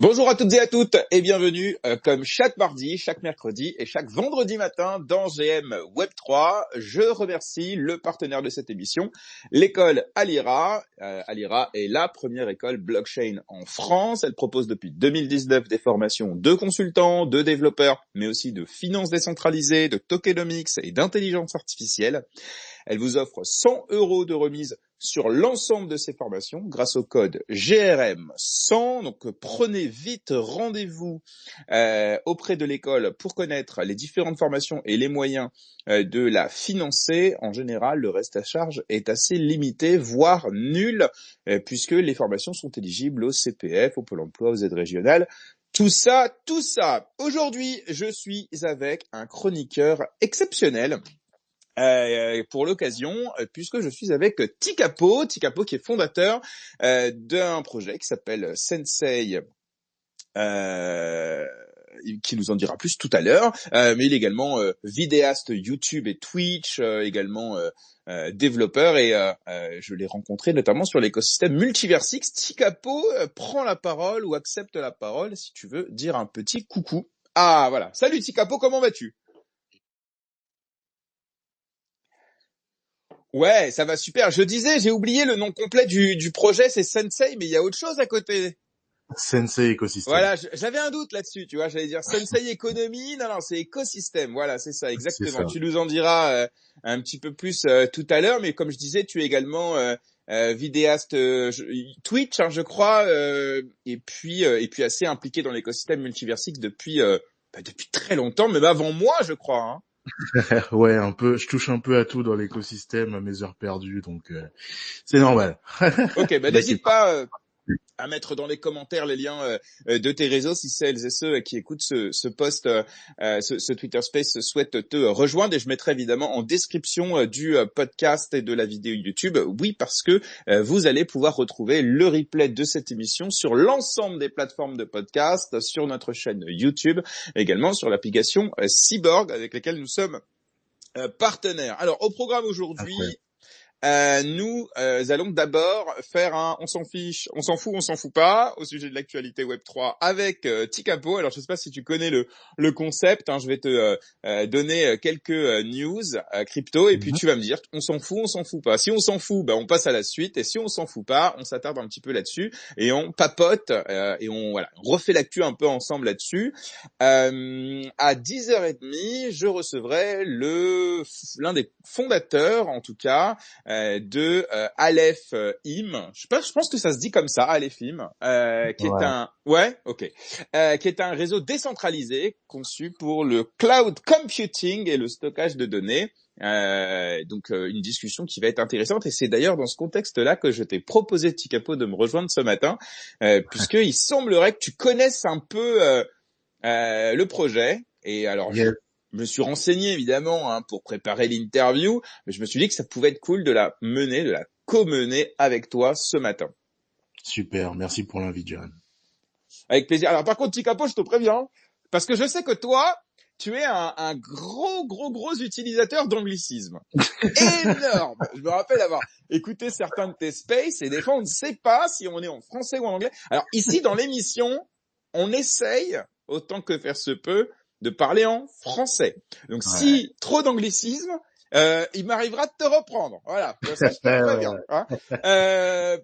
Bonjour à toutes et à toutes et bienvenue comme chaque mardi, chaque mercredi et chaque vendredi matin dans GM Web3. Je remercie le partenaire de cette émission, l'école Alira. Alira est la première école blockchain en France. Elle propose depuis 2019 des formations de consultants, de développeurs, mais aussi de finances décentralisées, de tokenomics et d'intelligence artificielle. Elle vous offre 100 € de remise sur l'ensemble de ces formations grâce au code GRM100. Donc prenez vite rendez-vous auprès de l'école pour connaître les différentes formations et les moyens de la financer. En général, le reste à charge est assez limité, voire nul, puisque les formations sont éligibles au CPF, au Pôle emploi, aux aides régionales. Tout ça. Aujourd'hui, je suis avec un chroniqueur exceptionnel. Pour l'occasion, puisque je suis avec Tikapo qui est fondateur d'un projet qui s'appelle Sensei, qui nous en dira plus tout à l'heure, mais il est également vidéaste YouTube et Twitch, également développeur, et je l'ai rencontré notamment sur l'écosystème Multiversix. Tikapo prend la parole ou accepte la parole si tu veux dire un petit coucou. Ah voilà, salut Tikapo, comment vas-tu? Ouais, ça va super. Je disais, j'ai oublié le nom complet du projet, c'est Sensei, mais il y a autre chose à côté. Sensei écosystème. Voilà, j'avais un doute là-dessus, tu vois, j'allais dire Sensei économie, non, c'est écosystème, voilà, c'est ça, C'est exactement. ça. Tu nous en diras un petit peu plus tout à l'heure, mais comme je disais, tu es également vidéaste Twitch, hein, je crois, et puis assez impliqué dans l'écosystème Multiversix depuis très longtemps, même avant moi, je crois. Hein. Ouais, un peu. Je touche un peu à tout dans l'écosystème, à mes heures perdues, donc c'est normal. Ok, bah T'inquiète n'hésite pas. pas à mettre dans les commentaires les liens de tes réseaux si celles et ceux qui écoutent ce post, ce Twitter Space souhaitent te rejoindre, et je mettrai évidemment en description du podcast et de la vidéo YouTube. Oui, parce que vous allez pouvoir retrouver le replay de cette émission sur l'ensemble des plateformes de podcast, sur notre chaîne YouTube, également sur l'application Cyborg avec laquelle nous sommes partenaires. Alors au programme Incroyable. aujourd'hui, nous allons d'abord faire un on s'en fiche, on s'en fout pas au sujet de l'actualité Web3 avec Tikapo. Alors je sais pas si tu connais le concept, hein, je vais te donner quelques news crypto, et puis Mhm. tu vas me dire on s'en fout pas. Si on s'en fout, bah on passe à la suite, et si on s'en fout pas, on s'attarde un petit peu là-dessus et on papote et on refait l'actu un peu ensemble là-dessus. À 10h30, je recevrai l'un des fondateurs en tout cas de Aleph Im. Je pense que ça se dit comme ça, Aleph Im, qui est Ouais. qui est un réseau décentralisé conçu pour le cloud computing et le stockage de données. Donc une discussion qui va être intéressante, et c'est d'ailleurs dans ce contexte-là que je t'ai proposé, Tikapo, de me rejoindre ce matin, puisqu'il semblerait que tu connaisses un peu le projet. Et alors je Yes. me suis renseigné évidemment hein, pour préparer l'interview, mais je me suis dit que ça pouvait être cool de la co-mener avec toi ce matin. Super. Merci pour l'invite, John. Avec plaisir. Alors par contre, Tikapo, je te préviens, parce que je sais que toi, tu es un gros utilisateur d'anglicisme. Énorme. Je me rappelle avoir écouté certains de tes spaces, et des fois on ne sait pas si on est en français ou en anglais. Alors ici dans l'émission, on essaye autant que faire se peut de parler en français. Donc Ouais. si trop d'anglicisme, il m'arrivera de te reprendre. Voilà, ça je te le Ouais, ouais, préviens. ouais. Hein. Euh...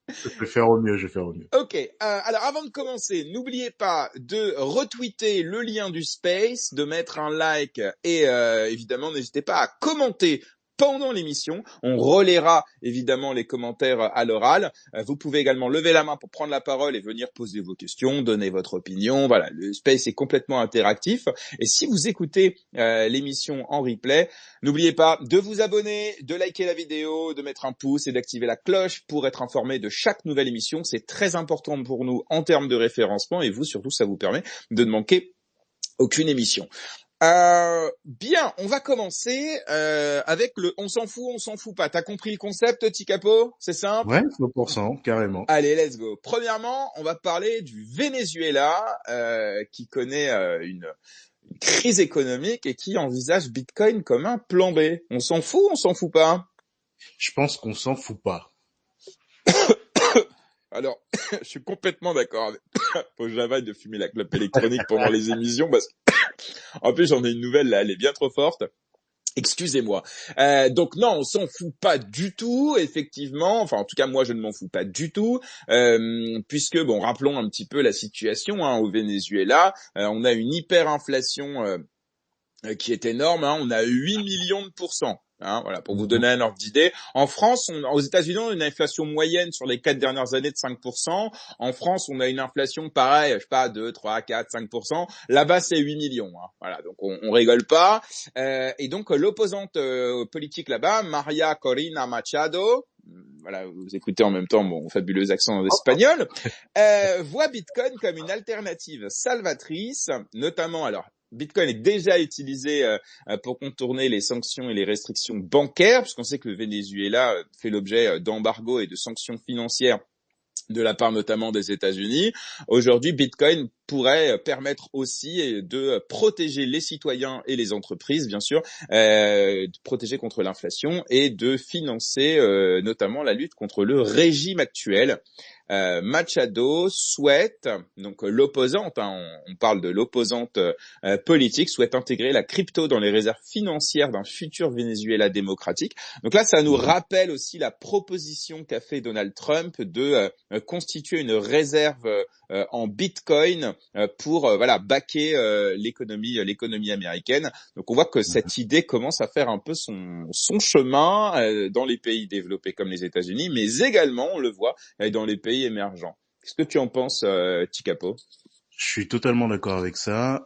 Je vais faire au mieux, je vais faire au mieux. Ok, alors avant de commencer, n'oubliez pas de retweeter le lien du space, de mettre un like, et évidemment n'hésitez pas à commenter pendant l'émission. On relaiera évidemment les commentaires à l'oral. Vous pouvez également lever la main pour prendre la parole et venir poser vos questions, donner votre opinion. Voilà, le space est complètement interactif. Et si vous écoutez l'émission en replay, n'oubliez pas de vous abonner, de liker la vidéo, de mettre un pouce et d'activer la cloche pour être informé de chaque nouvelle émission. C'est très important pour nous en termes de référencement, et vous surtout, ça vous permet de ne manquer aucune émission. Bien, on va commencer avec le on s'en fout pas. T'as compris le concept, Tikapo? C'est simple. Ouais, 100%, carrément. Allez, let's go. Premièrement, on va parler du Venezuela qui connaît une crise économique et qui envisage Bitcoin comme un plan B. On s'en fout pas? Je pense qu'on s'en fout pas. Alors, je suis complètement d'accord avec faut que j'arrête de fumer la clope électronique pendant les émissions parce qu'en plus j'en ai une nouvelle là, elle est bien trop forte. Excusez-moi. Donc non, on s'en fout pas du tout, effectivement. Enfin, en tout cas, moi, je ne m'en fous pas du tout, puisque bon, rappelons un petit peu la situation au Venezuela. On a une hyperinflation qui est énorme. On a 8 millions de pourcents. Voilà, pour vous donner un ordre d'idée. En France, aux États-Unis, on a une inflation moyenne sur les 4 dernières années de 5%. En France, on a une inflation pareille, je sais pas, 2, 3, 4, 5%. Là-bas, c'est 8 millions. Voilà, donc on rigole pas. Et donc, l'opposante politique là-bas, Maria Corina Machado, voilà, vous écoutez en même temps mon fabuleux accent espagnol, voit Bitcoin comme une alternative salvatrice, notamment, alors, Bitcoin est déjà utilisé pour contourner les sanctions et les restrictions bancaires, puisqu'on sait que le Venezuela fait l'objet d'embargos et de sanctions financières de la part notamment des États-Unis. Aujourd'hui, Bitcoin pourrait permettre aussi de protéger les citoyens et les entreprises, bien sûr, de protéger contre l'inflation et de financer notamment la lutte contre le régime actuel. Machado souhaite, donc l'opposante, on parle de l'opposante politique, souhaite intégrer la crypto dans les réserves financières d'un futur Venezuela démocratique. Donc là, ça nous rappelle aussi la proposition qu'a fait Donald Trump de constituer une réserve en Bitcoin pour voilà backer l'économie américaine. Donc on voit que cette idée commence à faire un peu son chemin dans les pays développés comme les États-Unis, mais également on le voit dans les pays émergents. Qu'est-ce que tu en penses, Tikapo? Je suis totalement d'accord avec ça.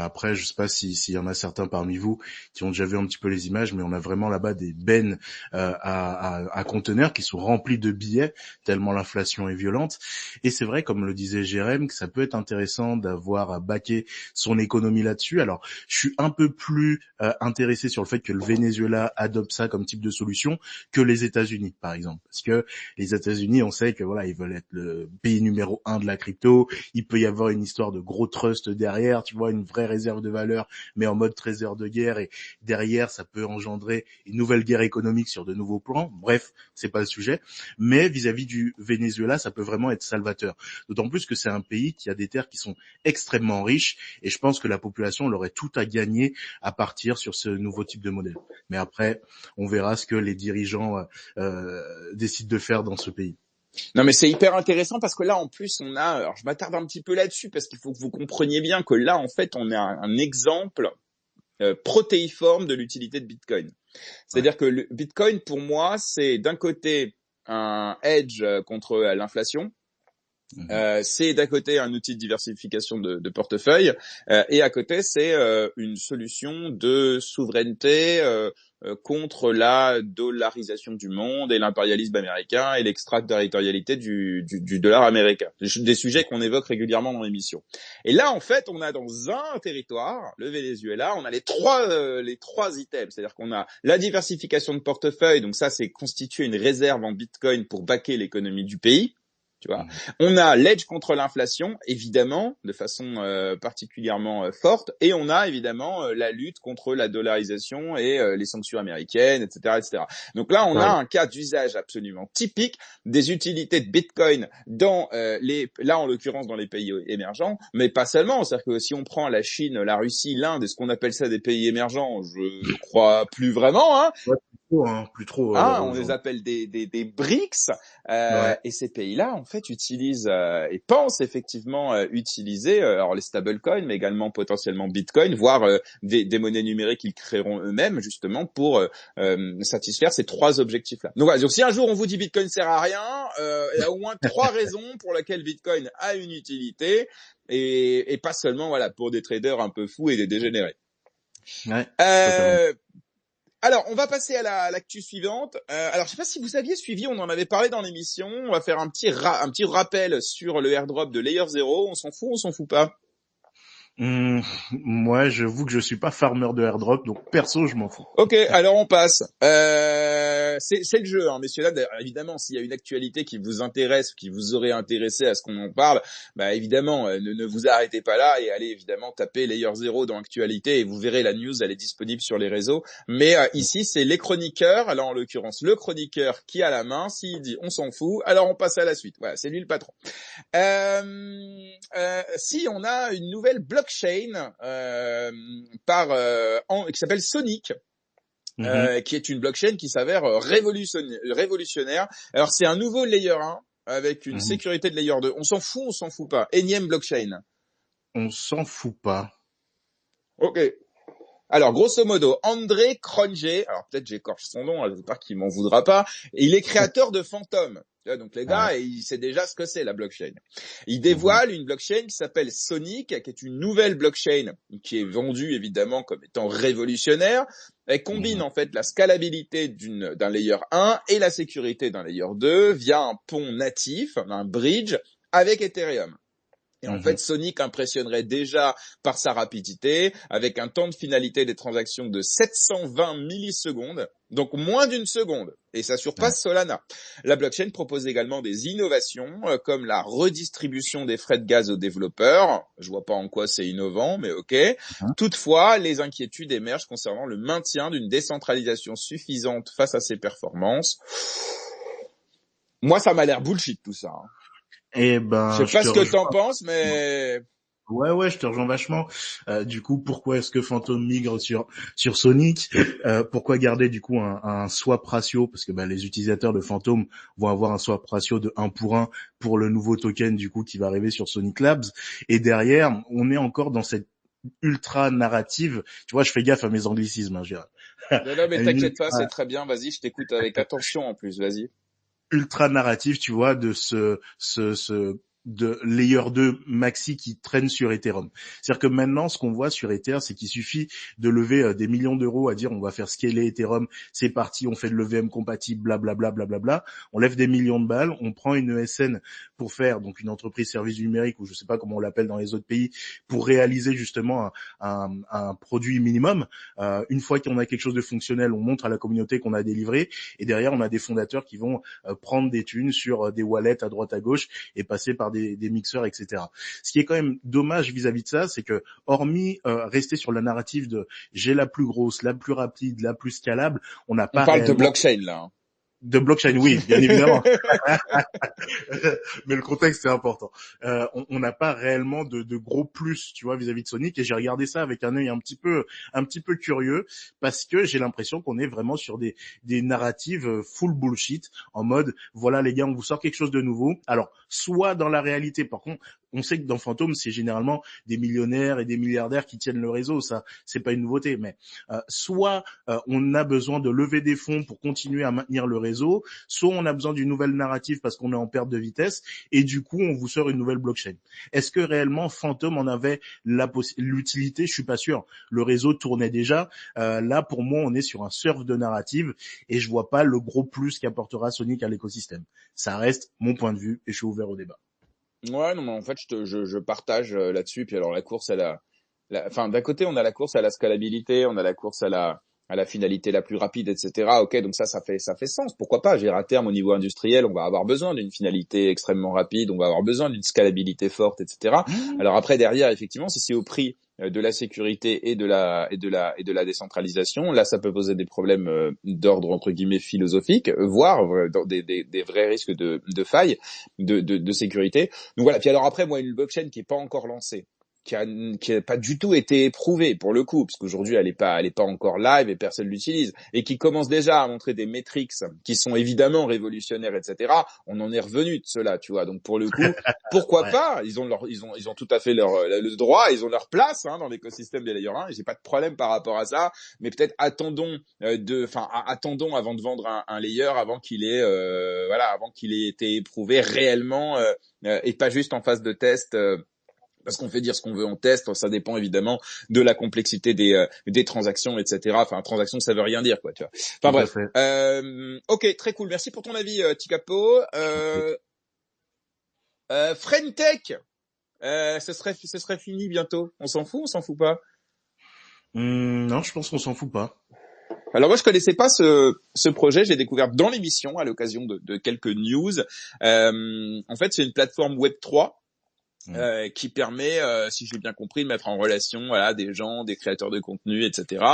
Après, je sais pas s'il y en a certains parmi vous qui ont déjà vu un petit peu les images, mais on a vraiment là-bas des bennes à conteneurs qui sont remplis de billets, tellement l'inflation est violente. Et c'est vrai, comme le disait Jérém, que ça peut être intéressant d'avoir à baquer son économie là-dessus. Alors, je suis un peu plus intéressé sur le fait que le Venezuela adopte ça comme type de solution que les États-Unis, par exemple. Parce que les États-Unis, on sait que voilà, ils veulent être le pays numéro 1 de la crypto. Il peut y avoir une histoire de gros trust derrière, tu vois, une vraie réserve de valeur, mais en mode trésor de guerre, et derrière, ça peut engendrer une nouvelle guerre économique sur de nouveaux plans. Bref, c'est pas le sujet. Mais vis-à-vis du Venezuela, ça peut vraiment être salvateur. D'autant plus que c'est un pays qui a des terres qui sont extrêmement riches, et je pense que la population aurait tout à gagner à partir sur ce nouveau type de modèle. Mais après, on verra ce que les dirigeants décident de faire dans ce pays. Non, mais c'est hyper intéressant parce que là, en plus, alors je m'attarde un petit peu là-dessus parce qu'il faut que vous compreniez bien que là, en fait, on a un exemple protéiforme de l'utilité de Bitcoin. C'est-à-dire que le Bitcoin, pour moi, c'est d'un côté un hedge contre l'inflation. C'est d'un côté un outil de diversification de portefeuille et à côté c'est une solution de souveraineté contre la dollarisation du monde et l'impérialisme américain et l'extraterritorialité du dollar américain. Des sujets qu'on évoque régulièrement dans l'émission. Et là, en fait, on a dans un territoire, le Venezuela, on a les trois items. C'est-à-dire qu'on a la diversification de portefeuille, donc ça, c'est constituer une réserve en Bitcoin pour backer l'économie du pays. Tu vois, on a l'edge contre l'inflation, évidemment, de façon particulièrement forte, et on a évidemment la lutte contre la dollarisation et les sanctions américaines, etc., etc. Donc là, on a un cas d'usage absolument typique des utilités de Bitcoin dans là en l'occurrence dans les pays émergents, mais pas seulement. C'est-à-dire que si on prend la Chine, la Russie, l'Inde, est-ce qu'on appelle ça des pays émergents? Je crois plus vraiment, hein. Plus trop. On les appelle des BRICS, et ces pays-là en fait utilisent et pensent effectivement utiliser alors les stablecoins, mais également potentiellement Bitcoin, voire des monnaies numériques qu'ils créeront eux-mêmes justement pour satisfaire ces trois objectifs-là. Donc voilà, donc si un jour on vous dit Bitcoin sert à rien, il y a au moins trois raisons pour lesquelles Bitcoin a une utilité et pas seulement voilà pour des traders un peu fous et des dégénérés. Ouais, alors, on va passer à l'actu suivante. Alors, je sais pas si vous aviez suivi, on en avait parlé dans l'émission. On va faire un petit rappel sur le airdrop de Layer 0. On s'en fout pas? Moi, j'avoue que je suis pas farmer de airdrop, donc perso, je m'en fous. Ok, alors on passe. C'est le jeu, hein, messieurs. Là, évidemment, s'il y a une actualité qui vous intéresse, qui vous aurait intéressé à ce qu'on en parle, bah évidemment, ne vous arrêtez pas là et allez évidemment taper Layer 0 dans actualité et vous verrez la news, elle est disponible sur les réseaux. Mais ici, c'est les chroniqueurs. Alors en l'occurrence, le chroniqueur qui a la main. S'il dit on s'en fout, alors on passe à la suite. Voilà, c'est lui le patron. Si on a une nouvelle blockchain qui s'appelle Sonic. Mhm, Qui est une blockchain qui s'avère révolutionnaire. Alors c'est un nouveau layer 1 avec une mhm. sécurité de layer 2. On s'en fout pas. Énième blockchain. On s'en fout pas. Ok. Alors, grosso modo, André Cronje, alors peut-être j'écorche son nom, hein, j'espère qu'il m'en voudra pas, et il est créateur de Phantom. Donc les Ouais. gars, il sait déjà ce que c'est la blockchain. Il Mhm, dévoile une blockchain qui s'appelle Sonic, qui est une nouvelle blockchain qui est vendue évidemment comme étant révolutionnaire. Elle combine mhm, en fait la scalabilité d'un layer 1 et la sécurité d'un layer 2 via un pont natif, un bridge avec Ethereum. Et en mhm. fait, Sonic impressionnerait déjà par sa rapidité, avec un temps de finalité des transactions de 720 millisecondes, donc moins d'une seconde, et ça Ouais. surpasse Solana. La blockchain propose également des innovations, comme la redistribution des frais de gaz aux développeurs. Je vois pas en quoi c'est innovant, mais ok. Mhm. Toutefois, les inquiétudes émergent concernant le maintien d'une décentralisation suffisante face à ces performances. Moi, ça m'a l'air bullshit tout ça, hein. Eh Je ben, sais je pas te ce que t'en rejoins. penses, mais Ouais, je te rejoins vachement. Du coup, pourquoi est-ce que Phantom migre sur Sonic? Pourquoi garder du coup un swap ratio? Parce que bah, les utilisateurs de Phantom vont avoir un swap ratio de 1 pour le nouveau token du coup qui va arriver sur Sonic Labs. Et derrière, on est encore dans cette ultra narrative. Tu vois, je fais gaffe à mes anglicismes, hein, Gérard. non, non, mais Une t'inquiète pas, c'est très bien. Vas-y, je t'écoute avec attention en plus. Vas-y. ultra narrative, tu vois, de ce de layer 2 maxi qui traîne sur Ethereum. C'est-à-dire que maintenant, ce qu'on voit sur Ether, c'est qu'il suffit de lever des millions d'euros à dire on va faire scaler Ethereum, c'est parti, on fait le l'EVM compatible, blablabla, blablabla. On lève des millions de balles, on prend une ESN pour faire, donc une entreprise service numérique, ou je sais pas comment on l'appelle dans les autres pays, pour réaliser justement un produit minimum. Une fois qu'on a quelque chose de fonctionnel, on montre à la communauté qu'on a délivré, et derrière, on a des fondateurs qui vont prendre des thunes sur des wallets à droite à gauche et passer par des mixeurs, etc. Ce qui est quand même dommage vis-à-vis de ça, c'est que hormis rester sur la narrative de j'ai la plus grosse, la plus rapide, la plus scalable, on n'a On pas parle de réellement blockchain là, de blockchain, oui, bien évidemment. Mais le contexte est important. On n'a pas réellement de gros plus, tu vois, vis-à-vis de Sonic. Et j'ai regardé ça avec un œil un petit peu curieux, parce que j'ai l'impression qu'on est vraiment sur des narratives full bullshit, en mode, voilà les gars, on vous sort quelque chose de nouveau. Alors, soit dans la réalité, par contre, on sait que dans Phantom, c'est généralement des millionnaires et des milliardaires qui tiennent le réseau. Ça, c'est pas une nouveauté. Mais soit on a besoin de lever des fonds pour continuer à maintenir le réseau, soit on a besoin d'une nouvelle narrative parce qu'on est en perte de vitesse, et du coup on vous sort une nouvelle blockchain. Est-ce que réellement Phantom en avait l'utilité? Je suis pas sûr. Le réseau tournait déjà. Là pour moi on est sur un surf de narrative, et je vois pas le gros plus qu'apportera Sonic à l'écosystème. Ça reste mon point de vue et je suis ouvert au débat. Ouais, non, mais en fait, je partage là-dessus. Puis alors, la course à enfin, d'un côté, on a la course à la scalabilité, on a la course à la finalité la plus rapide, etc. Ok, donc ça fait sens. Pourquoi pas? J'ai à terme, au niveau industriel, on va avoir besoin d'une finalité extrêmement rapide, on va avoir besoin d'une scalabilité forte, etc. Mmh. Alors après, derrière, effectivement, si c'est au prix de la sécurité et de la décentralisation, là, ça peut poser des problèmes d'ordre entre guillemets philosophique, voire des vrais risques de failles de sécurité. Donc voilà. Puis alors après, moi, une blockchain qui est pas encore lancée, qui a pas du tout été éprouvée pour le coup, parce qu'aujourd'hui elle est pas encore live et personne l'utilise, et qui commence déjà à montrer des métriques qui sont évidemment révolutionnaires, etc. On en est revenu de cela, tu vois. Donc pour le coup, pourquoi Ouais. pas? Ils ont tout à fait le droit, ils ont leur place hein, dans l'écosystème des Layer 1. J'ai pas de problème par rapport à ça, mais peut-être attendons avant de vendre un layer avant qu'il ait, voilà, avant qu'il ait été éprouvé réellement et pas juste en phase de test. Parce qu'on fait dire ce qu'on veut en test, ça dépend évidemment de la complexité des transactions, etc. Enfin, transaction, ça veut rien dire, quoi, tu vois. Enfin Tout à bref. fait. Ok, très cool. Merci pour ton avis, Tikapo. Frentech. Ce serait fini bientôt. On s'en fout pas. Non, je pense qu'on s'en fout pas. Alors moi je connaissais pas ce projet, j'ai découvert dans l'émission à l'occasion de quelques news. En fait c'est une plateforme Web3 Mm. qui permet, si j'ai bien compris, de mettre en relation voilà des gens, des créateurs de contenu, etc.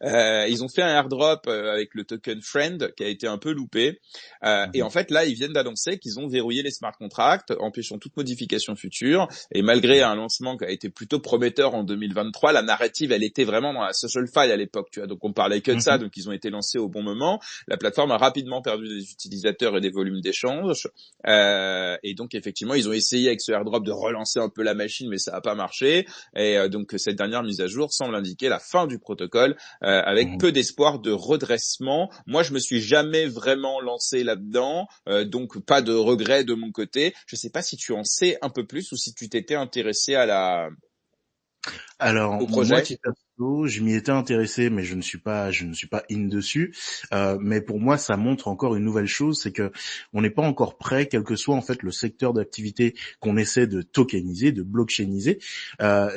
Ils ont fait un airdrop avec le token Friend qui a été un peu loupé, et en Mhm. fait là ils viennent d'annoncer qu'ils ont verrouillé les smart contracts, empêchant toute modification future. Et malgré un lancement qui a été plutôt prometteur en 2023, la narrative elle était vraiment dans la social faille à l'époque, tu vois. Donc on parlait que de ça, Mhm. donc ils ont été lancés au bon moment. La plateforme a rapidement perdu des utilisateurs et des volumes d'échanges. Et donc effectivement, ils ont essayé avec ce airdrop de relancer un peu la machine, mais ça n'a pas marché. Et donc cette dernière mise à jour semble indiquer la fin du protocole, avec Mhm. peu d'espoir de redressement. Moi, je me suis jamais vraiment lancé là-dedans, donc pas de regret de mon côté. Je sais pas si tu en sais un peu plus ou si tu t'étais intéressé Alors au moi, projet. titre perso, je m'y étais intéressé, mais je ne suis pas in dessus. Mais pour moi, ça montre encore une nouvelle chose, c'est que on n'est pas encore prêt, quel que soit en fait le secteur d'activité qu'on essaie de tokeniser, de blockchainiser,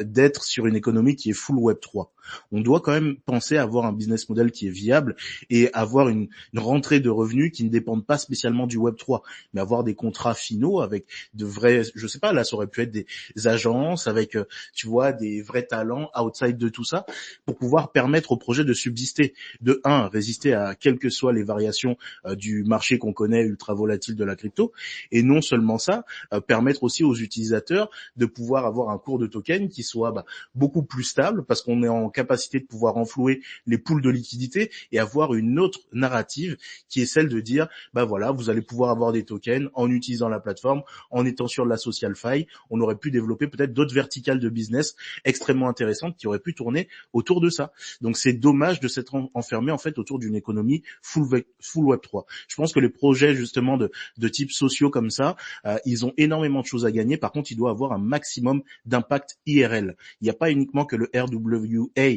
d'être sur une économie qui est full Web 3. On doit quand même penser à avoir un business model qui est viable et avoir une rentrée de revenus qui ne dépendent pas spécialement du Web 3, mais avoir des contrats finaux avec de vrais, je sais pas, là ça aurait pu être des agences avec tu vois, des vrais talents outside de tout ça, pour pouvoir permettre au projet de subsister. De un, résister à quelles que soient les variations du marché qu'on connaît ultra volatile de la crypto, et non seulement ça, permettre aussi aux utilisateurs de pouvoir avoir un cours de token qui soit beaucoup plus stable, parce qu'on est en capacité de pouvoir enflouer les pools de liquidité et avoir une autre narrative qui est celle de dire, voilà, vous allez pouvoir avoir des tokens en utilisant la plateforme, en étant sur la social fi. On aurait pu développer peut-être d'autres verticales de business extrêmement intéressantes qui auraient pu tourner autour de ça. Donc c'est dommage de s'être enfermé en fait autour d'une économie full Web 3. Je pense que les projets justement de type sociaux comme ça, ils ont énormément de choses à gagner. Par contre, il doit avoir un maximum d'impact IRL. Il n'y a pas uniquement que le RWA,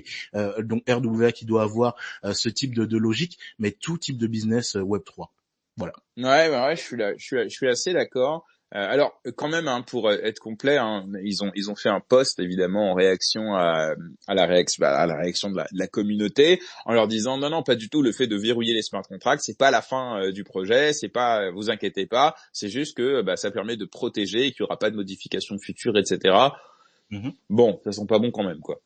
donc RWA qui doit avoir ce type de logique, mais tout type de business Web 3. Voilà. Ouais, bah ouais, je suis assez d'accord. Alors, quand même, hein, pour être complet, hein, ils ont fait un post évidemment en réaction à la réaction de la communauté, en leur disant non, non, pas du tout. Le fait de verrouiller les smart contracts, c'est pas la fin du projet, c'est pas, vous inquiétez pas, c'est juste que ça permet de protéger et qu'il y aura pas de modifications futures, etc. Mhm. Bon, ça sent pas bon quand même, quoi.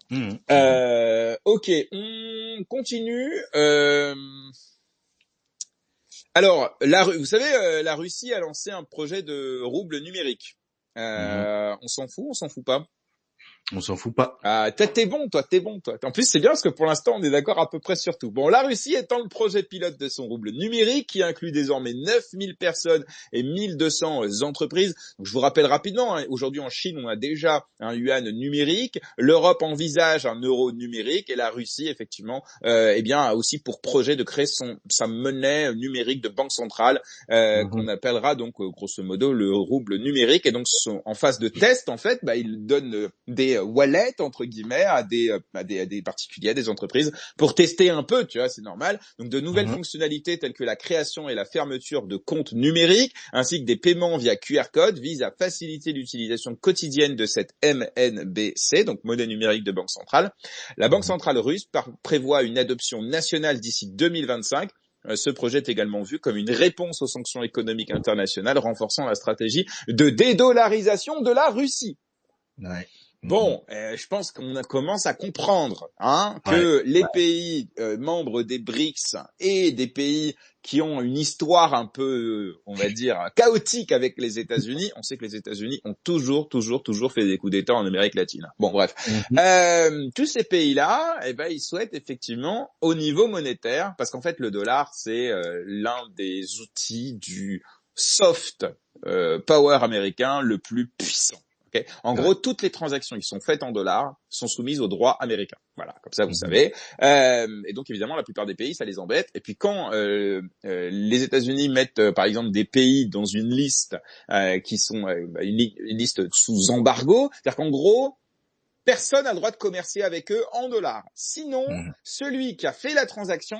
Mhm. Mhm. Ok, on continue. Alors, vous savez, la Russie a lancé un projet de rouble numérique. Mhm. On s'en fout, on s'en fout pas. On s'en fout pas. Ah, t'es bon, toi, t'es bon, toi. En plus, c'est bien parce que pour l'instant, on est d'accord à peu près sur tout. Bon, la Russie étend le projet pilote de son rouble numérique qui inclut désormais 9000 personnes et 1200 entreprises. Donc, je vous rappelle rapidement, hein, aujourd'hui en Chine, on a déjà un yuan numérique. L'Europe envisage un euro numérique et la Russie, effectivement, eh bien, a aussi pour projet de créer sa monnaie numérique de banque centrale, Mhm. qu'on appellera donc, grosso modo, le rouble numérique. Et donc, en phase de test, en fait, il donne des wallets entre guillemets à des particuliers, à des entreprises pour tester un peu, tu vois, c'est normal. Donc de nouvelles Mhm. fonctionnalités telles que la création et la fermeture de comptes numériques ainsi que des paiements via QR code visent à faciliter l'utilisation quotidienne de cette MNBC, donc monnaie numérique de banque centrale. La banque Mhm. centrale russe prévoit une adoption nationale d'ici 2025. Ce projet est également vu comme une réponse aux sanctions économiques internationales, renforçant la stratégie de dédollarisation de la Russie. Ouais. Mhm. Bon, je pense qu'on commence à comprendre Ouais. que les Ouais. pays membres des BRICS et des pays qui ont une histoire un peu, on va dire, chaotique avec les États-Unis, on sait que les États-Unis ont toujours fait des coups d'État en Amérique latine. Bon, bref. Mhm. Tous ces pays-là, ils souhaitent effectivement, au niveau monétaire, parce qu'en fait, le dollar, c'est l'un des outils du soft power américain le plus puissant. Okay. En Ouais. gros, toutes les transactions qui sont faites en dollars sont soumises au droit américain. Voilà, comme ça vous Mhm. savez. Et donc évidemment, la plupart des pays, ça les embête. Et puis quand les États-Unis mettent, par exemple, des pays dans une liste qui sont une liste sous embargo, c'est-à-dire qu'en gros, personne n'a le droit de commercer avec eux en dollars. Sinon, Mhm. celui qui a fait la transaction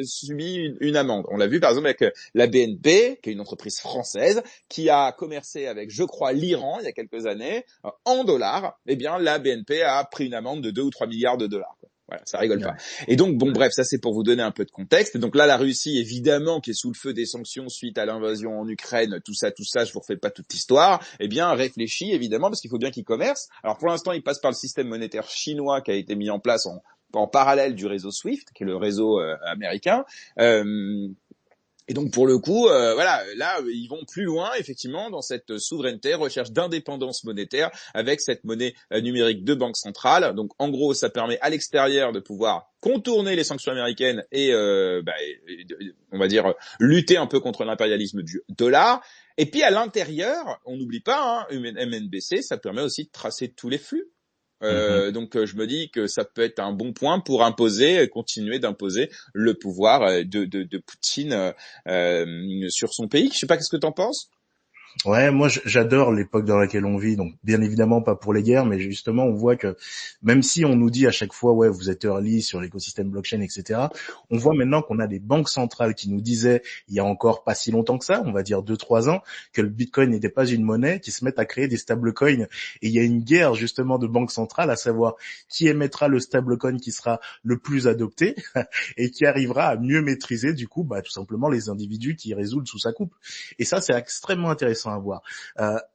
subit une amende. On l'a vu par exemple avec la BNP, qui est une entreprise française, qui a commercé avec, je crois, l'Iran il y a quelques années en dollars. Eh bien, la BNP a pris une amende de 2 ou 3 milliards de dollars. Voilà, ça rigole pas. Ouais. Et donc, bon, Ouais. bref, ça c'est pour vous donner un peu de contexte. Et donc là, la Russie, évidemment, qui est sous le feu des sanctions suite à l'invasion en Ukraine, tout ça, je vous refais pas toute l'histoire, eh bien, réfléchit, évidemment, parce qu'il faut bien qu'ils commercent. Alors, pour l'instant, ils passent par le système monétaire chinois qui a été mis en place en parallèle du réseau SWIFT, qui est le réseau américain. Et donc pour le coup, voilà, là ils vont plus loin effectivement dans cette souveraineté, recherche d'indépendance monétaire avec cette monnaie numérique de banque centrale. Donc en gros, ça permet à l'extérieur de pouvoir contourner les sanctions américaines et, on va dire lutter un peu contre l'impérialisme du dollar. Et puis à l'intérieur, on n'oublie pas, hein, MNBC, ça permet aussi de tracer tous les flux. Mhm. Donc je me dis que ça peut être un bon point pour continuer d'imposer le pouvoir de Poutine sur son pays. Je sais pas, qu'est-ce que t'en penses? Ouais, moi j'adore l'époque dans laquelle on vit, donc bien évidemment pas pour les guerres, mais justement on voit que même si on nous dit à chaque fois ouais vous êtes early sur l'écosystème blockchain, etc., on voit maintenant qu'on a des banques centrales qui nous disaient il y a encore pas si longtemps que ça, on va dire 2-3 ans, que le Bitcoin n'était pas une monnaie, qui se mettent à créer des stablecoins, et il y a une guerre justement de banques centrales à savoir qui émettra le stablecoin qui sera le plus adopté et qui arrivera à mieux maîtriser du coup tout simplement les individus qui résolent sous sa coupe. Et ça c'est extrêmement intéressant à voir.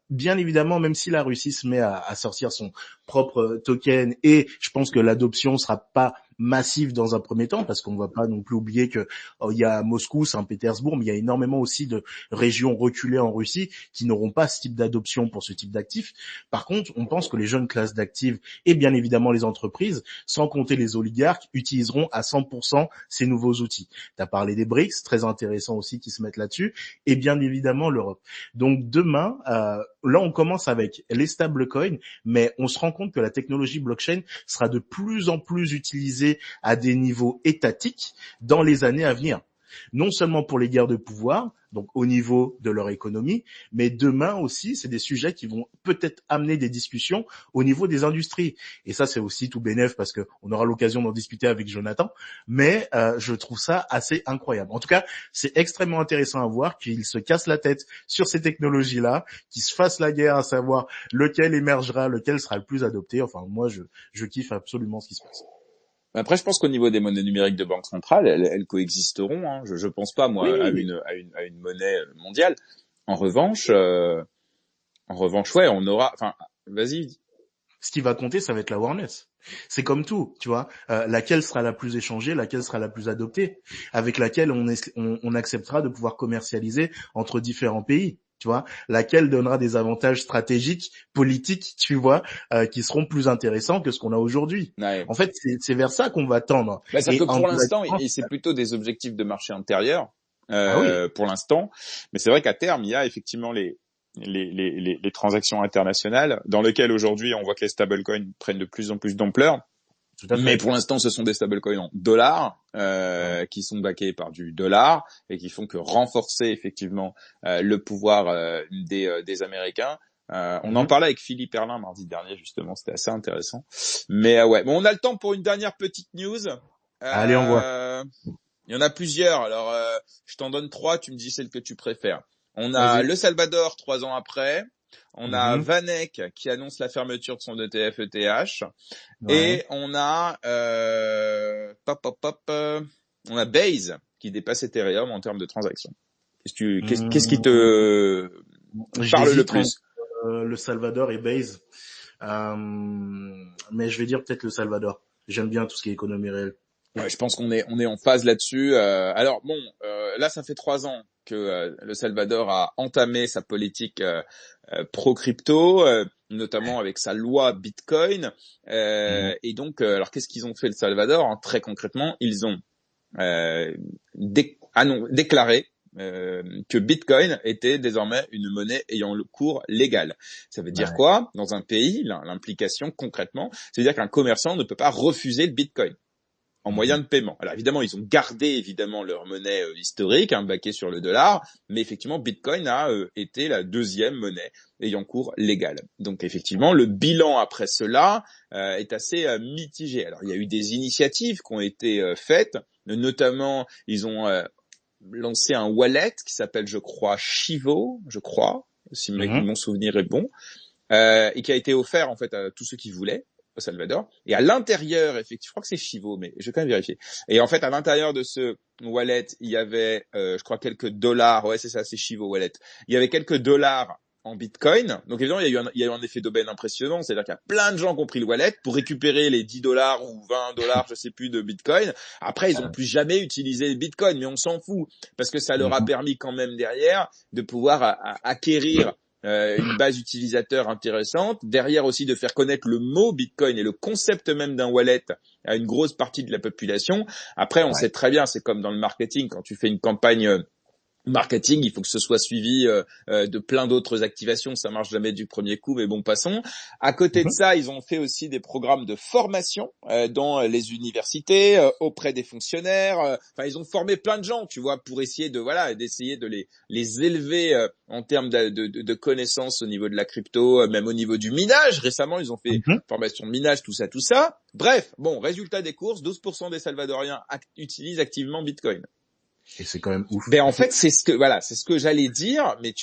Bien évidemment, même si la Russie se met à sortir son propre token, et je pense que l'adoption sera pas massive dans un premier temps, parce qu'on ne va pas non plus oublier que il y a Moscou, Saint-Pétersbourg, mais il y a énormément aussi de régions reculées en Russie qui n'auront pas ce type d'adoption pour ce type d'actifs. Par contre, on pense que les jeunes classes d'actifs et bien évidemment les entreprises, sans compter les oligarques, utiliseront à 100% ces nouveaux outils. Tu as parlé des BRICS, très intéressant aussi, qui se mettent là-dessus, et bien évidemment l'Europe. Donc demain, là on commence avec les stablecoins, mais on se rend compte que la technologie blockchain sera de plus en plus utilisée à des niveaux étatiques dans les années à venir. Non seulement pour les guerres de pouvoir, donc au niveau de leur économie, mais demain aussi, c'est des sujets qui vont peut-être amener des discussions au niveau des industries. Et ça, c'est aussi tout bénef parce que on aura l'occasion d'en discuter avec Jonathan. Mais je trouve ça assez incroyable. En tout cas, c'est extrêmement intéressant à voir qu'ils se cassent la tête sur ces technologies-là, qu'ils se fassent la guerre à savoir lequel émergera, lequel sera le plus adopté. Enfin, moi, je kiffe absolument ce qui se passe. Après, je pense qu'au niveau des monnaies numériques de banque centrale, elles coexisteront. Hein. Je pense pas, moi, à Oui. une monnaie mondiale. En revanche, ouais, on aura. Enfin, vas-y. Ce qui va compter, ça va être l'awareness. C'est comme tout, tu vois. Laquelle sera la plus échangée, laquelle sera la plus adoptée, avec laquelle on acceptera de pouvoir commercialiser entre différents pays. Tu vois, laquelle donnera des avantages stratégiques, politiques, tu vois, qui seront plus intéressants que ce qu'on a aujourd'hui. Ouais. En fait, c'est vers ça qu'on va tendre. C'est-à-dire Et que en pour l'instant, c'est plutôt des objectifs de marché intérieur ah oui, pour l'instant. Mais c'est vrai qu'à terme, il y a effectivement les transactions internationales dans lesquelles aujourd'hui on voit que les stablecoins prennent de plus en plus d'ampleur. tout à Mais fait. pour l'instant, ce sont des stablecoins en dollars Ouais. qui sont backés par du dollar et qui font que renforcer effectivement le pouvoir des Américains. On en Mhm. parlait avec Philippe Erlin mardi dernier justement, c'était assez intéressant. Mais ouais, bon, on a le temps pour une dernière petite news. Allez, on voit. Il y en a plusieurs. Alors, je t'en donne trois. Tu me dis celle que tu préfères. On a Vas-y. le Salvador 3 ans après. On a Mhm. Vanek qui annonce la fermeture de son ETF ETH. Ouais. Et on a on a Base qui dépasse Ethereum en termes de transactions. Qu'est-ce qui Mhm. te parle le J'hésite entre plus? le Salvador et Base. Mais je vais dire peut-être le Salvador. J'aime bien tout ce qui est économie réelle. Ouais, je pense qu'on est en phase là-dessus. Alors bon, là ça fait 3 ans que le Salvador a entamé sa politique pro-crypto, notamment avec sa loi Bitcoin. Mhm. Et donc, alors qu'est-ce qu'ils ont fait le Salvador, hein? Très concrètement, ils ont déclaré que Bitcoin était désormais une monnaie ayant le cours légal. Ça veut dire Ouais. quoi? Dans un pays, l'implication concrètement, c'est-à-dire qu'un commerçant ne peut pas refuser le Bitcoin. en moyen de paiement. Alors évidemment, ils ont gardé évidemment leur monnaie historique, baquée sur le dollar, mais effectivement, Bitcoin a été la deuxième monnaie ayant cours légal. Donc effectivement, le bilan après cela est assez mitigé. Alors il y a eu des initiatives qui ont été faites, notamment ils ont lancé un wallet qui s'appelle, je crois, Chivo, si mon souvenir est bon, et qui a été offert en fait à tous ceux qui voulaient au Salvador. Et à l'intérieur, effectivement, je crois que c'est Chivo, mais je vais quand même vérifier. Et en fait, à l'intérieur de ce wallet, il y avait, je crois, quelques dollars. Ouais, c'est ça, c'est Chivo Wallet. Il y avait quelques dollars en Bitcoin. Donc évidemment, il y a eu un effet d'aubaine impressionnant. C'est-à-dire qu'il y a plein de gens qui ont pris le wallet pour récupérer les 10 dollars ou 20 dollars, je sais plus, de Bitcoin. Après, ils ont plus jamais utilisé le Bitcoin, mais on s'en fout parce que ça leur a permis quand même derrière de pouvoir acquérir une base utilisateur intéressante, derrière aussi de faire connaître le mot Bitcoin et le concept même d'un wallet à une grosse partie de la population. Après, on sait très bien, c'est comme dans le marketing, quand tu fais une campagne marketing, il faut que ce soit suivi de plein d'autres activations, ça marche jamais du premier coup, mais bon, passons. À côté de ça, ils ont fait aussi des programmes de formation dans les universités, auprès des fonctionnaires. Enfin, ils ont formé plein de gens, tu vois, pour essayer d'essayer de les élever en termes de connaissances au niveau de la crypto, même au niveau du minage. Récemment, ils ont fait formation de minage, tout ça. Bref, bon, résultat des courses, 12% des Salvadoriens utilisent activement Bitcoin. Et c'est quand même ouf. Ben en fait c'est ce que j'allais dire, mais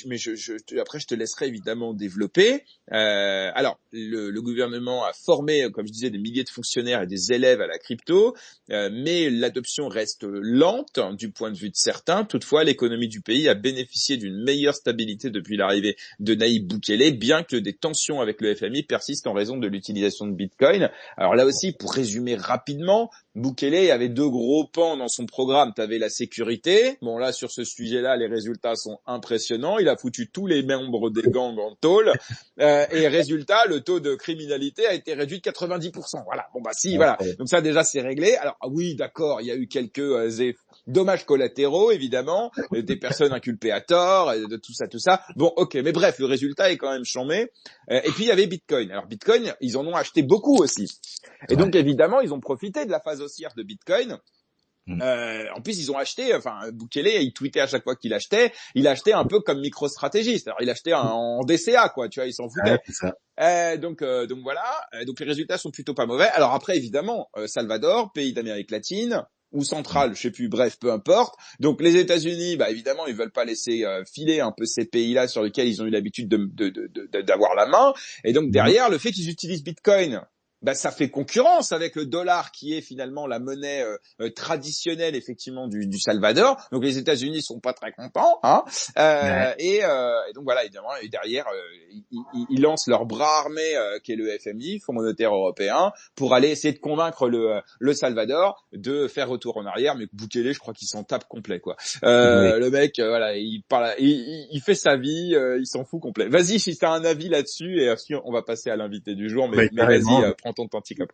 après je te laisserai évidemment développer. Alors le gouvernement a formé, comme je disais, des milliers de fonctionnaires et des élèves à la crypto, mais l'adoption reste lente du point de vue de certains. Toutefois, l'économie du pays a bénéficié d'une meilleure stabilité depuis l'arrivée de Nayib Bukele, bien que des tensions avec le FMI persistent en raison de l'utilisation de Bitcoin. Alors là aussi, pour résumer rapidement, Bukele avait deux gros pans dans son programme. Tu avais la sécurité. Bon, là, sur ce sujet-là, les résultats sont impressionnants. Il a foutu tous les membres des gangs en tôle. Et résultat, le taux de criminalité a été réduit de 90%. Voilà. Bon, bah si, voilà. Donc ça, déjà, c'est réglé. Alors, oui, d'accord, il y a eu quelques dommages collatéraux, évidemment, des personnes inculpées à tort, de tout ça. Bon, ok. Mais bref, le résultat est quand même chambé. Et puis, il y avait Bitcoin. Alors, Bitcoin, ils en ont acheté beaucoup aussi. Et donc, évidemment, ils ont profité de la phase haussière de Bitcoin. En plus, ils ont acheté, Bukele, il tweetait à chaque fois qu'il achetait, il achetait un peu comme MicroStrategy. Alors, il achetait en DCA, quoi, tu vois, il s'en foutait. Ouais, c'est ça. Donc voilà. Donc, les résultats sont plutôt pas mauvais. Alors après, évidemment, Salvador, pays d'Amérique latine, ou centrale, je sais plus, bref, peu importe. Donc les États-Unis, bah évidemment, ils veulent pas laisser filer un peu ces pays-là sur lesquels ils ont eu l'habitude d'avoir la main. Et donc derrière, le fait qu'ils utilisent Bitcoin, bah ça fait concurrence avec le dollar qui est finalement la monnaie traditionnelle effectivement du Salvador. Donc les États-Unis sont pas très contents, hein. Et donc voilà, évidemment, et derrière ils lancent leur bras armé qui est le FMI, Fonds monétaire européen, pour aller essayer de convaincre le Salvador de faire retour en arrière. Mais Bukele, je crois qu'il s'en tape complet, quoi. Le mec, voilà, il fait sa vie, il s'en fout complet. Vas-y, si t'as un avis là-dessus, et ensuite on va passer à l'invité du jour. Mais vas-y, prends ton tanticap.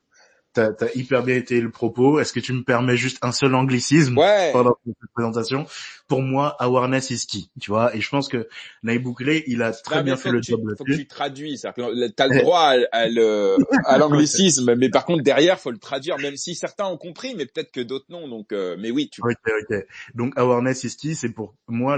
T'as hyper bien été le propos. Est-ce que tu me permets juste un seul anglicisme pendant cette présentation? Pour moi, awareness is key, tu vois. Et je pense que Nayib Bukele, il a très bien fait le job là-dessus. Faut que tu traduis. C'est-à-dire que t'as le droit à l'anglicisme, mais par contre derrière, faut le traduire. Même si certains ont compris, mais peut-être que d'autres non. Donc, mais oui, tu. Ok. Donc awareness is key, c'est pour moi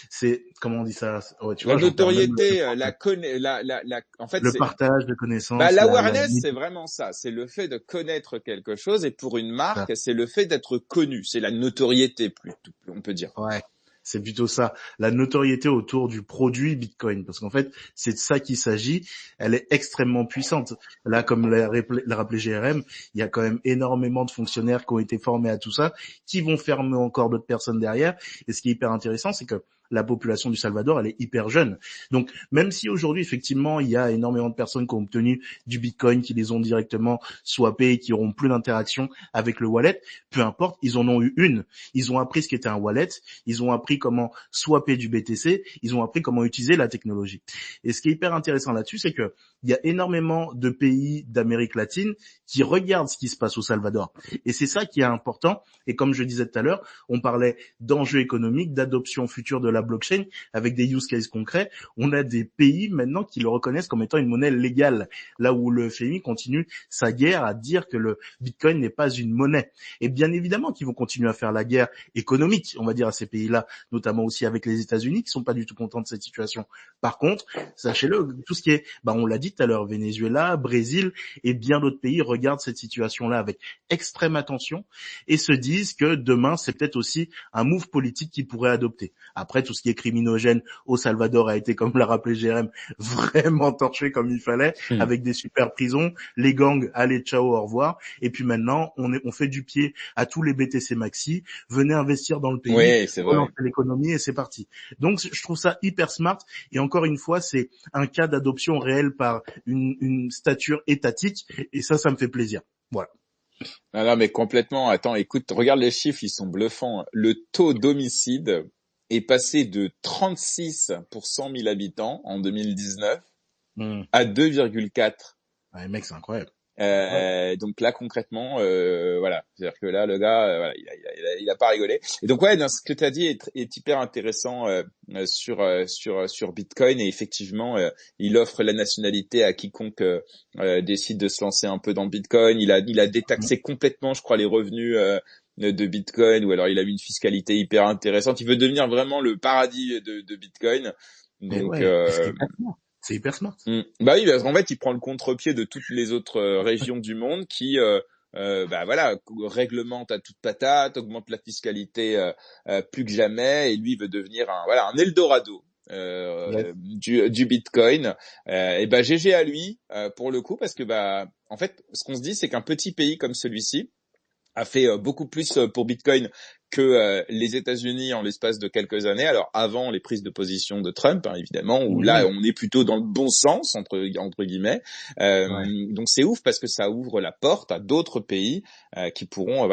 c'est comment on dit ça? Ouais, tu la vois, notoriété, en fait, le partage de connaissances. Bah, l'awareness, c'est vraiment ça. C'est le fait de connaître quelque chose, et pour une marque, c'est le fait d'être connu. C'est la notoriété, plutôt, on peut dire. Ouais. C'est plutôt ça, la notoriété autour du produit Bitcoin, parce qu'en fait, c'est de ça qu'il s'agit. Elle est extrêmement puissante. Là, comme l'a rappelé GRM, il y a quand même énormément de fonctionnaires qui ont été formés à tout ça, qui vont fermer encore d'autres personnes derrière. Et ce qui est hyper intéressant, c'est que la population du Salvador, elle est hyper jeune. Donc, même si aujourd'hui, effectivement, il y a énormément de personnes qui ont obtenu du Bitcoin, qui les ont directement swappés, qui auront plus d'interaction avec le wallet, peu importe, ils en ont eu une. Ils ont appris ce qu'était un wallet, ils ont appris comment swapper du BTC, ils ont appris comment utiliser la technologie. Et ce qui est hyper intéressant là-dessus, c'est que il y a énormément de pays d'Amérique latine qui regardent ce qui se passe au Salvador. Et c'est ça qui est important. Et comme je disais tout à l'heure, on parlait d'enjeux économiques, d'adoption future de la blockchain avec des use cases concrets. On a des pays maintenant qui le reconnaissent comme étant une monnaie légale, là où le FMI continue sa guerre à dire que le Bitcoin n'est pas une monnaie. Et bien évidemment qu'ils vont continuer à faire la guerre économique, on va dire, à ces pays-là, notamment aussi avec les États-Unis qui sont pas du tout contents de cette situation. Par contre, sachez-le, tout ce qui est, on l'a dit tout à l'heure, Venezuela, Brésil et bien d'autres pays regardent cette situation-là avec extrême attention et se disent que demain, c'est peut-être aussi un move politique qu'ils pourraient adopter. Après, tout ce qui est criminogène au Salvador a été, comme l'a rappelé Jérém, vraiment torché comme il fallait, avec des super prisons, les gangs, allez, ciao, au revoir. Et puis maintenant, on fait du pied à tous les BTC Maxi, venez investir dans le pays, Oui, c'est vrai. relancer l'économie et c'est parti. Donc, je trouve ça hyper smart. Et encore une fois, c'est un cas d'adoption réel par une stature étatique. Et ça me fait plaisir. Voilà. Non, mais complètement. Attends, écoute, regarde les chiffres, ils sont bluffants. Le taux d'homicide est passé de 36 pour 100 000 habitants en 2019 à 2,4. Ouais, mec, c'est incroyable. Donc là concrètement, voilà, c'est-à-dire que là le gars, voilà, il a pas rigolé. Et donc ouais, dans ce que tu as dit est hyper intéressant sur Bitcoin et effectivement, il offre la nationalité à quiconque décide de se lancer un peu dans Bitcoin. Il a détaxé complètement, je crois, les revenus de Bitcoin, ou alors il a mis une fiscalité hyper intéressante. Il veut devenir vraiment le paradis de Bitcoin. Donc c'est hyper smart. Bah oui, parce qu'en fait, il prend le contre-pied de toutes les autres régions du monde qui, voilà, réglementent à toute patate, augmentent la fiscalité plus que jamais, et lui veut devenir un Eldorado du Bitcoin. Et GG à lui pour le coup, parce que en fait, ce qu'on se dit, c'est qu'un petit pays comme celui-ci a fait beaucoup plus pour Bitcoin que les États-Unis en l'espace de quelques années. Alors avant les prises de position de Trump, évidemment, où là on est plutôt dans le bon sens entre guillemets. Donc c'est ouf parce que ça ouvre la porte à d'autres pays qui pourront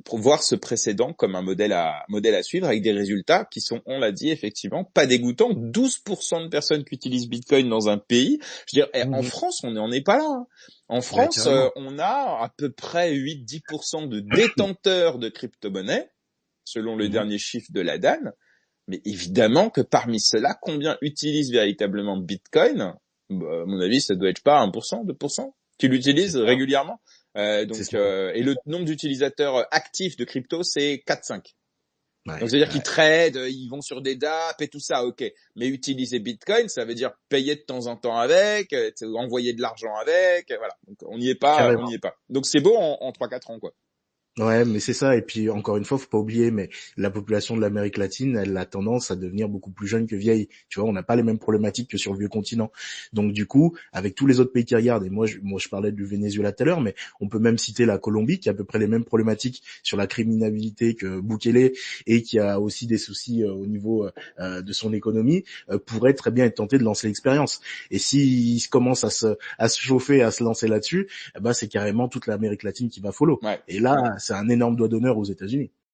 pour voir ce précédent comme un modèle à suivre avec des résultats qui sont, on l'a dit effectivement, pas dégoûtants. 12% de personnes qui utilisent Bitcoin dans un pays. Je veux dire, en France, on n'en est pas là. En France, on a à peu près 8-10% de détenteurs de crypto-monnaies, selon le dernier chiffre de la DAN. Mais évidemment que parmi ceux-là, combien utilisent véritablement Bitcoin? À mon avis, ça doit être pas 1%, 2%, qui l'utilisent régulièrement. Et le nombre d'utilisateurs actifs de crypto, c'est 4-5. Donc, c'est-à-dire qu'ils tradent, ils vont sur des dApps et tout ça, ok. Mais utiliser Bitcoin, ça veut dire payer de temps en temps avec, envoyer de l'argent avec, voilà. Donc, on n'y est pas. Donc, c'est beau en 3-4 ans, quoi. Ouais, mais c'est ça. Et puis encore une fois, faut pas oublier, mais la population de l'Amérique latine, elle a tendance à devenir beaucoup plus jeune que vieille. Tu vois, on n'a pas les mêmes problématiques que sur le vieux continent. Donc du coup, avec tous les autres pays qui regardent, et moi je parlais du Venezuela tout à l'heure, mais on peut même citer la Colombie qui a à peu près les mêmes problématiques sur la criminalité que Bukele et qui a aussi des soucis au niveau de son économie, pourrait très bien être tenté de lancer l'expérience. Et s'il commence à se chauffer, à se lancer là-dessus, c'est carrément toute l'Amérique latine qui va follow. Et là, c'est un énorme doigt d'honneur aux États-Unis.